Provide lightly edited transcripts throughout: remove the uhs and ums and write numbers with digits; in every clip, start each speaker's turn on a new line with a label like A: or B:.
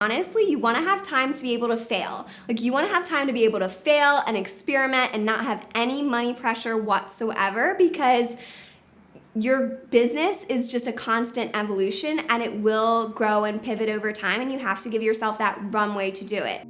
A: Honestly, you want to have time to be able to fail. Like, you want to have time to be able to fail and experiment and not have any money pressure whatsoever, because your business is just a constant evolution and it will grow and pivot over time, and you have to give yourself that runway to do it.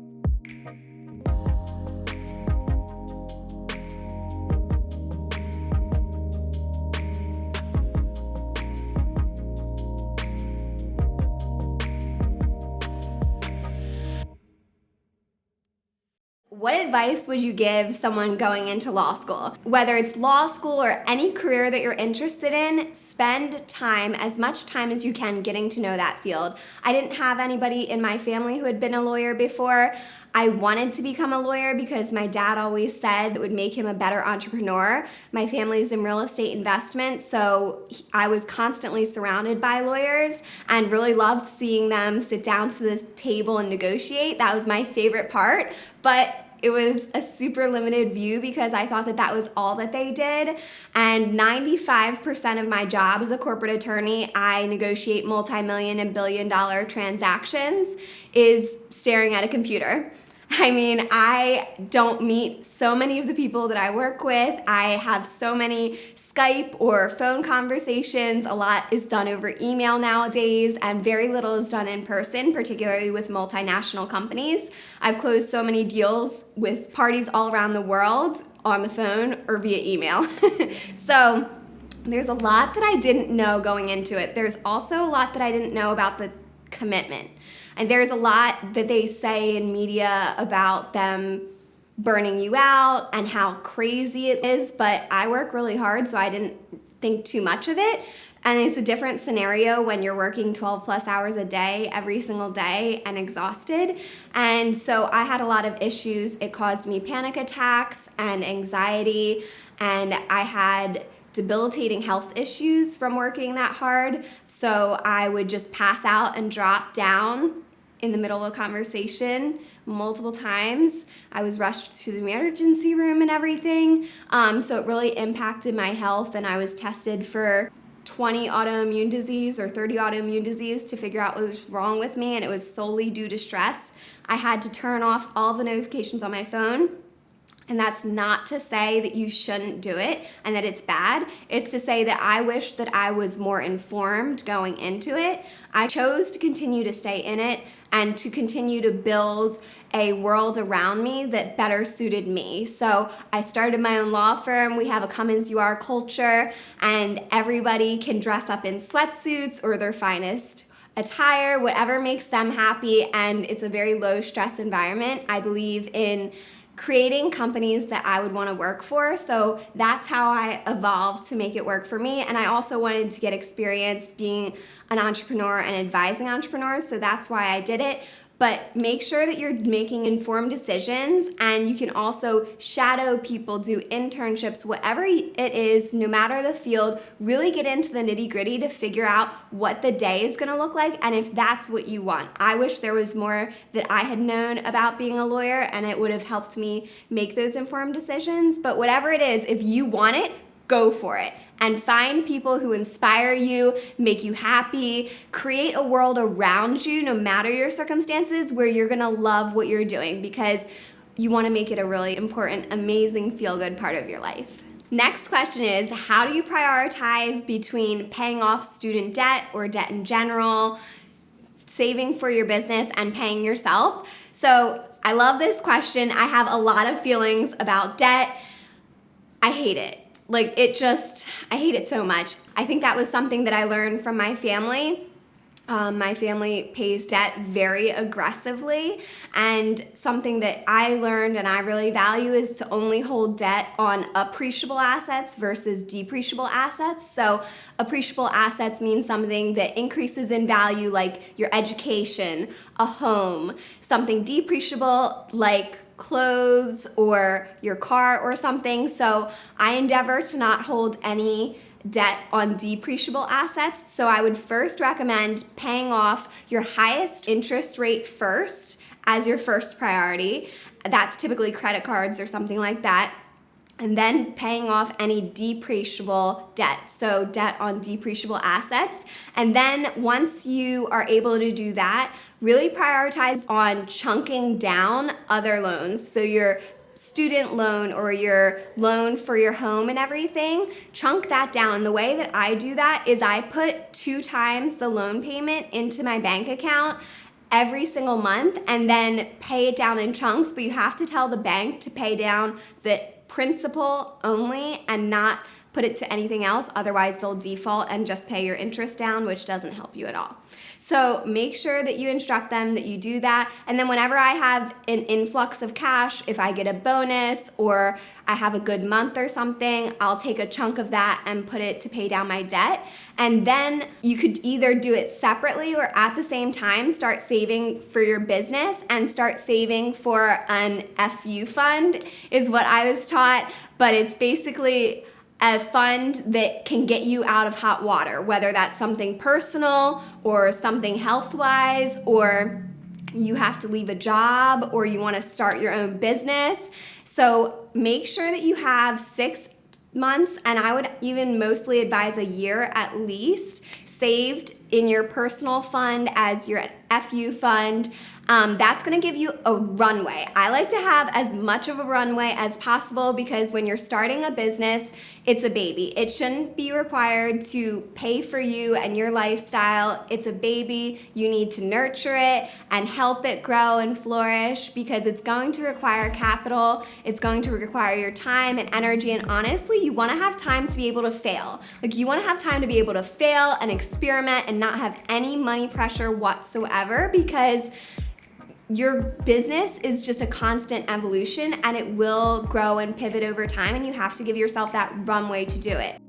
A: What advice would you give someone going into law school? Whether it's law school or any career that you're interested in, spend time, as much time as you can, getting to know that field. I didn't have anybody in my family who had been a lawyer before. I wanted to become a lawyer because my dad always said it would make him a better entrepreneur. My family's in real estate investment, so I was constantly surrounded by lawyers and really loved seeing them sit down to the table and negotiate. That was my favorite part, but it was a super limited view because I thought that that was all that they did. And 95% of my job as a corporate attorney, I negotiate multi-million and billion-dollar transactions, is staring at a computer. I mean, I don't meet so many of the people that I work with. I have so many Skype or phone conversations. A lot is done over email nowadays, and very little is done in person, particularly with multinational companies. I've closed so many deals with parties all around the world on the phone or via email. So there's a lot that I didn't know going into it. There's also a lot that I didn't know about the commitment. And there's a lot that they say in media about them burning you out and how crazy it is, but I work really hard, so I didn't think too much of it. And it's a different scenario when you're working 12 plus hours a day, every single day, and exhausted. And so I had a lot of issues. It caused me panic attacks and anxiety, and I had debilitating health issues from working that hard. So I would just pass out and drop down in the middle of a conversation multiple times. I was rushed to the emergency room and everything. So it really impacted my health, and I was tested for 20 autoimmune disease or 30 autoimmune disease to figure out what was wrong with me, and it was solely due to stress. I had to turn off all the notifications on my phone. And that's not to say that you shouldn't do it and that it's bad. It's to say that I wish that I was more informed going into it. I chose to continue to stay in it and to continue to build a world around me that better suited me. So I started my own law firm. We have a come as you are culture, and everybody can dress up in sweatsuits or their finest attire, whatever makes them happy, and it's a very low stress environment. I believe in creating companies that I would want to work for. So that's how I evolved to make it work for me. And I also wanted to get experience being an entrepreneur and advising entrepreneurs. So that's why I did it. But make sure that you're making informed decisions, and you can also shadow people, do internships, whatever it is, no matter the field. Really get into the nitty-gritty to figure out what the day is going to look like and if that's what you want. I wish there was more that I had known about being a lawyer, and it would have helped me make those informed decisions. But whatever it is, if you want it, go for it. And find people who inspire you, make you happy, create a world around you, no matter your circumstances, where you're gonna love what you're doing, because you wanna make it a really important, amazing, feel-good part of your life. Next question is, how do you prioritize between paying off student debt or debt in general, saving for your business, and paying yourself? So I love this question. I have a lot of feelings about debt. I hate it. I hate it so much. I think that was something that I learned from my family. My family pays debt very aggressively, and something that I learned and I really value is to only hold debt on appreciable assets versus depreciable assets. So appreciable assets mean something that increases in value, like your education, a home. Something depreciable, like clothes or your car or something. So I endeavor to not hold any debt on depreciable assets. So I would first recommend paying off your highest interest rate first as your first priority. That's typically credit cards or something like that. and then paying off any depreciable debt. So debt on depreciable assets. And then once you are able to do that, really prioritize on chunking down other loans. So your student loan or your loan for your home and everything, chunk that down. The way that I do that is I put 2 times the loan payment into my bank account every single month and then pay it down in chunks, but you have to tell the bank to pay down the principal only and not put it to anything else. Otherwise, they'll default and just pay your interest down, which doesn't help you at all. So make sure that you instruct them that you do that. And then whenever I have an influx of cash, if I get a bonus or I have a good month or something, I'll take a chunk of that and put it to pay down my debt. And then you could either do it separately or at the same time start saving for your business and start saving for an FU fund is what I was taught. But it's basically a fund that can get you out of hot water, whether that's something personal or something health-wise, or you have to leave a job or you want to start your own business. So make sure that you have 6 months, and I would even mostly advise a year at least, saved in your personal fund as your FU fund. That's gonna give you a runway. I like to have as much of a runway as possible because when you're starting a business, it's a baby. It shouldn't be required to pay for you and your lifestyle. It's a baby. You need to nurture it and help it grow and flourish because it's going to require capital. It's going to require your time and energy. And honestly, you wanna have time to be able to fail. Like you wanna have time to be able to fail and experiment and not have any money pressure whatsoever because your business is just a constant evolution and it will grow and pivot over time and you have to give yourself that runway to do it.